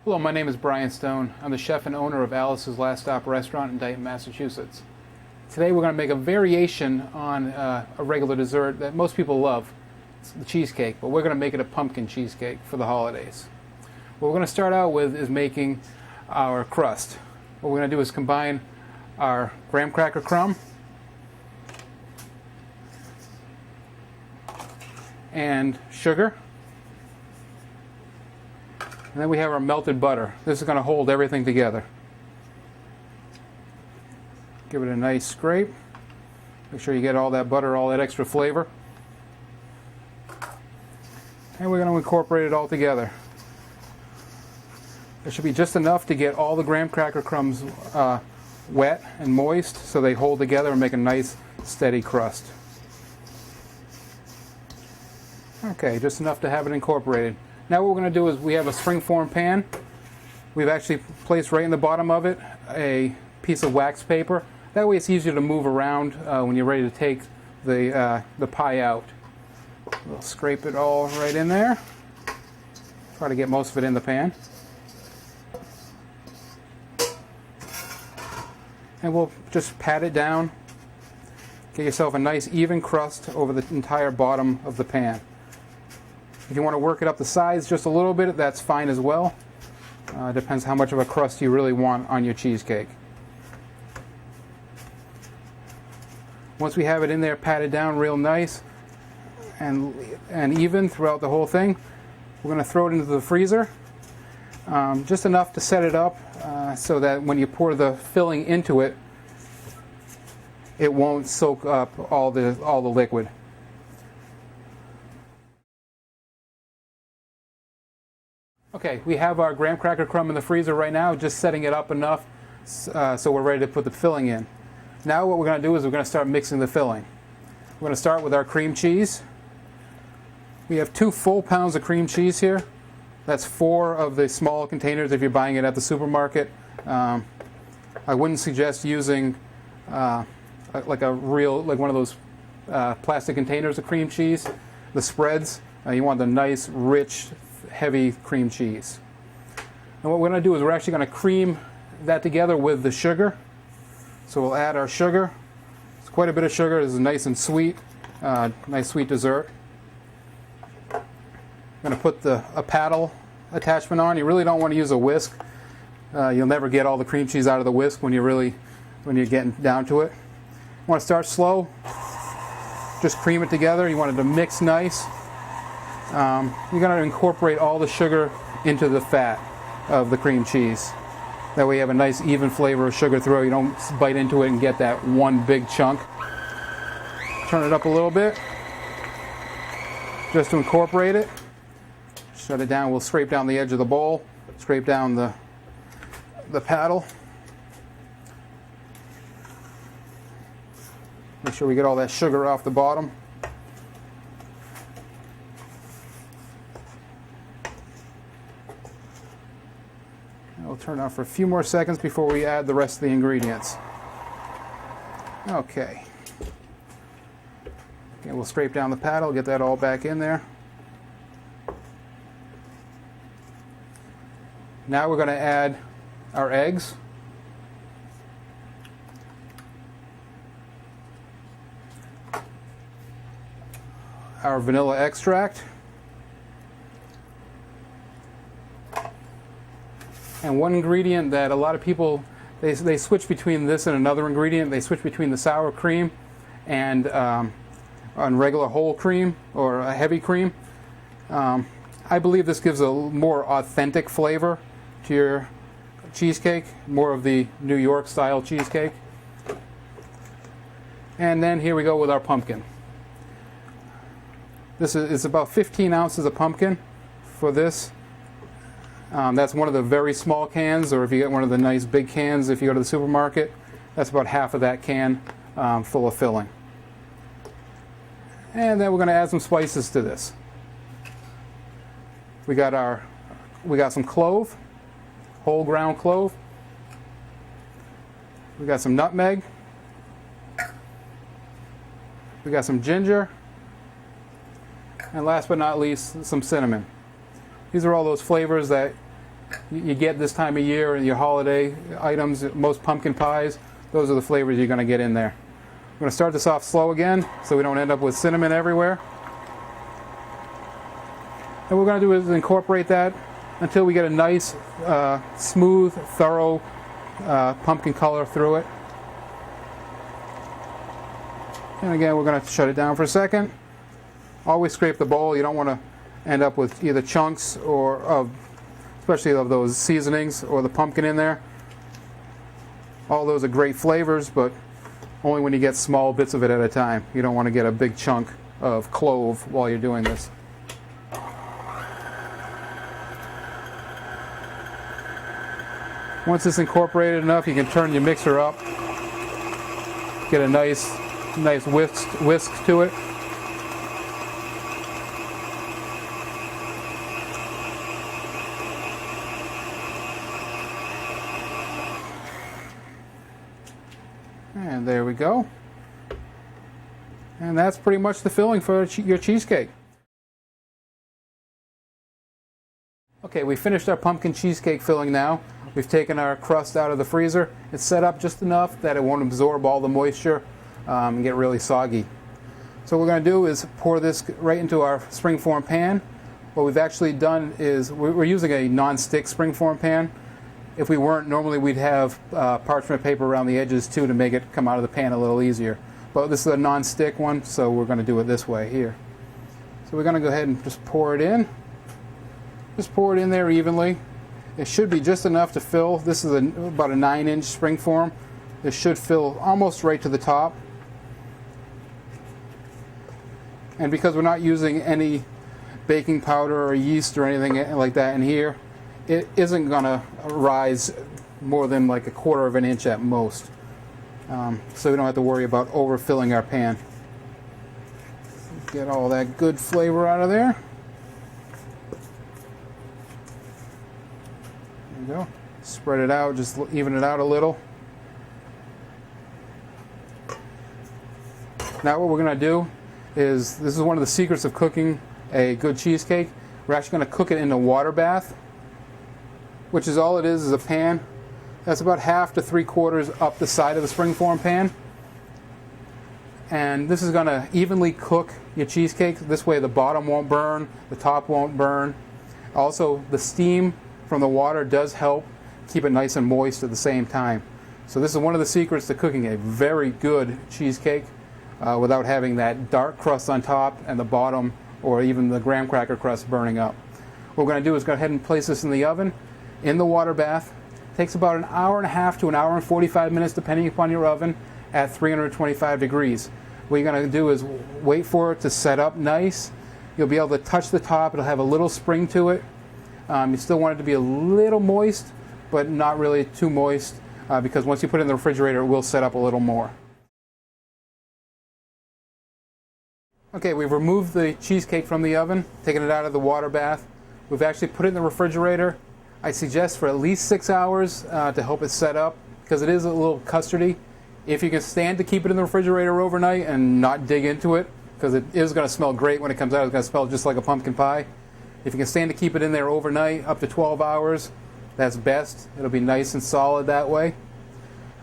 Hello, my name is Brian Stone. I'm the chef and owner of Alice's Last Stop Restaurant in Dayton, Massachusetts. Today we're going to make a variation on a regular dessert that most people love. It's the cheesecake, but we're going to make it a pumpkin cheesecake for the holidays. What we're going to start out with is making our crust. What we're going to do is combine our graham cracker crumb and sugar. And then we have our melted butter. This is going to hold everything together. Give it a nice scrape. Make sure you get all that butter, all that extra flavor. And we're going to incorporate it all together. There should be just enough to get all the graham cracker crumbs wet and moist so they hold together and make a nice steady crust. Okay, just enough to have it incorporated. Now what we're going to do is we have a springform pan. We've actually placed right in the bottom of it a piece of wax paper. That way it's easier to move around when you're ready to take the pie out. We'll scrape it all right in there. Try to get most of it in the pan. And we'll just pat it down. Get yourself a nice even crust over the entire bottom of the pan. If you want to work it up the sides just a little bit, that's fine as well. Depends how much of a crust you really want on your cheesecake. Once we have it in there patted down real nice and even throughout the whole thing, we're going to throw it into the freezer. Just enough to set it up so that when you pour the filling into it, it won't soak up all the liquid. Okay, we have our graham cracker crumb in the freezer right now, just setting it up enough so we're ready to put the filling in. Now what we're going to do is we're going to start mixing the filling. We're going to start with our cream cheese. We have 2 full pounds of cream cheese here. That's 4 of the small containers if you're buying it at the supermarket. I wouldn't suggest using like one of those plastic containers of cream cheese. The spreads, you want the nice, rich, heavy cream cheese. And what we're going to do is we're actually going to cream that together with the sugar. So we'll add our sugar. It's quite a bit of sugar. This is nice and sweet. Nice sweet dessert. I'm going to put a paddle attachment on. You really don't want to use a whisk. You'll never get all the cream cheese out of the whisk when you're getting down to it. You want to start slow. Just cream it together. You want it to mix nice. You're going to incorporate all the sugar into the fat of the cream cheese. That way you have a nice even flavor of sugar through. You don't bite into it and get that one big chunk. Turn it up a little bit just to incorporate it. Shut it down. We'll scrape down the edge of the bowl, scrape down the paddle. Make sure we get all that sugar off the bottom. It'll turn on for a few more seconds before we add the rest of the ingredients. Okay. We'll scrape down the paddle, get that all back in there. Now we're going to add our eggs. Our vanilla extract. And one ingredient that a lot of people, they switch between this and another ingredient. They switch between the sour cream and regular whole cream or a heavy cream. I believe this gives a more authentic flavor to your cheesecake, more of the New York style cheesecake. And then here we go with our pumpkin. This is about 15 ounces of pumpkin for this. That's one of the very small cans, or if you get one of the nice big cans if you go to the supermarket, that's about half of that can full of filling. And then we're going to add some spices to this. We got some clove, whole ground clove. We got some nutmeg. We got some ginger. And last but not least, some cinnamon. These are all those flavors that you get this time of year in your holiday items, most pumpkin pies, those are the flavors you're going to get in there. I'm going to start this off slow again so we don't end up with cinnamon everywhere. And what we're going to do is incorporate that until we get a nice, smooth, thorough pumpkin color through it. And again, we're going to shut it down for a second. Always scrape the bowl. You don't want to end up with either chunks or especially of those seasonings or the pumpkin in there. All those are great flavors, but only when you get small bits of it at a time. You don't want to get a big chunk of clove while you're doing this. Once it's incorporated enough, you can turn your mixer up. Get a nice whisk to it. And there we go. And that's pretty much the filling for your cheesecake. Okay, we finished our pumpkin cheesecake filling now. We've taken our crust out of the freezer. It's set up just enough that it won't absorb all the moisture and get really soggy. So what we're going to do is pour this right into our springform pan. What we've actually done is we're using a non-stick springform pan. If we weren't, normally we'd have parchment paper around the edges too to make it come out of the pan a little easier. But this is a non-stick one, so we're going to do it this way here. So we're going to go ahead and just pour it in. Just pour it in there evenly. It should be just enough to fill. This is about a 9-inch springform. It should fill almost right to the top. And because we're not using any baking powder or yeast or anything like that in here, it isn't going to rise more than like 1/4 of an inch at most. So we don't have to worry about overfilling our pan. Get all that good flavor out of there. There you go. Spread it out, just even it out a little. Now what we're going to do is, this is one of the secrets of cooking a good cheesecake. We're actually going to cook it in a water bath, which is all it is a pan. That's about 1/2 to 3/4 up the side of the springform pan. And this is going to evenly cook your cheesecake. This way the bottom won't burn, the top won't burn. Also, the steam from the water does help keep it nice and moist at the same time. So this is one of the secrets to cooking a very good cheesecake without having that dark crust on top and the bottom or even the graham cracker crust burning up. What we're going to do is go ahead and place this in the oven in the water bath. It takes about 1.5 hours to 1 hour and 45 minutes depending upon your oven at 325 degrees. What you're going to do is wait for it to set up nice. You'll be able to touch the top. It'll have a little spring to it. You still want it to be a little moist, but not really too moist because once you put it in the refrigerator, it will set up a little more. Okay, we've removed the cheesecake from the oven, taken it out of the water bath. We've actually put it in the refrigerator. I suggest for at least 6 hours to help it set up because it is a little custardy. If you can stand to keep it in the refrigerator overnight and not dig into it, because it is going to smell great when it comes out, it's going to smell just like a pumpkin pie. If you can stand to keep it in there overnight, up to 12 hours, that's best. It'll be nice and solid that way.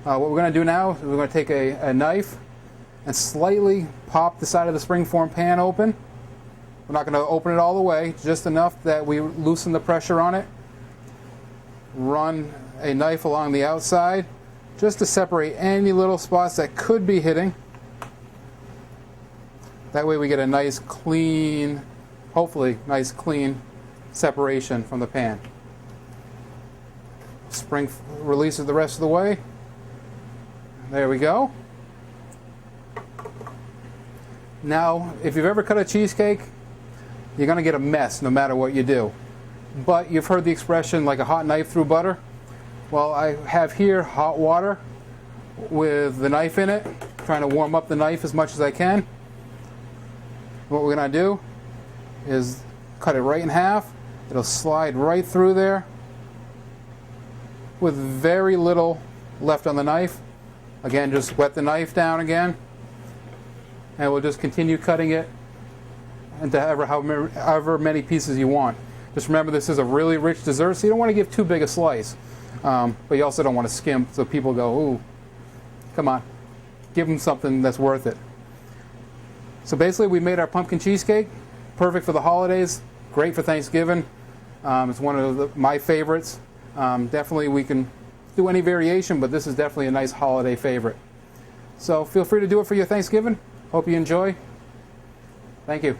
What we're going to do now is we're going to take a knife and slightly pop the side of the springform pan open. We're not going to open it all the way, just enough that we loosen the pressure on it. Run a knife along the outside just to separate any little spots that could be hitting. That way we get a nice clean, hopefully nice clean separation from the pan. Spring releases the rest of the way. There we go. Now, if you've ever cut a cheesecake, you're going to get a mess no matter what you do. But you've heard the expression, like a hot knife through butter. Well, I have here hot water with the knife in it, trying to warm up the knife as much as I can. What we're going to do is cut it right in half. It'll slide right through there with very little left on the knife. Again, just wet the knife down again. And we'll just continue cutting it into however many pieces you want. Just remember, this is a really rich dessert, so you don't want to give too big a slice. But you also don't want to skimp, so people go, ooh, come on. Give them something that's worth it. So basically, we made our pumpkin cheesecake. Perfect for the holidays. Great for Thanksgiving. It's one of my favorites. Definitely, we can do any variation, but this is definitely a nice holiday favorite. So feel free to do it for your Thanksgiving. Hope you enjoy. Thank you.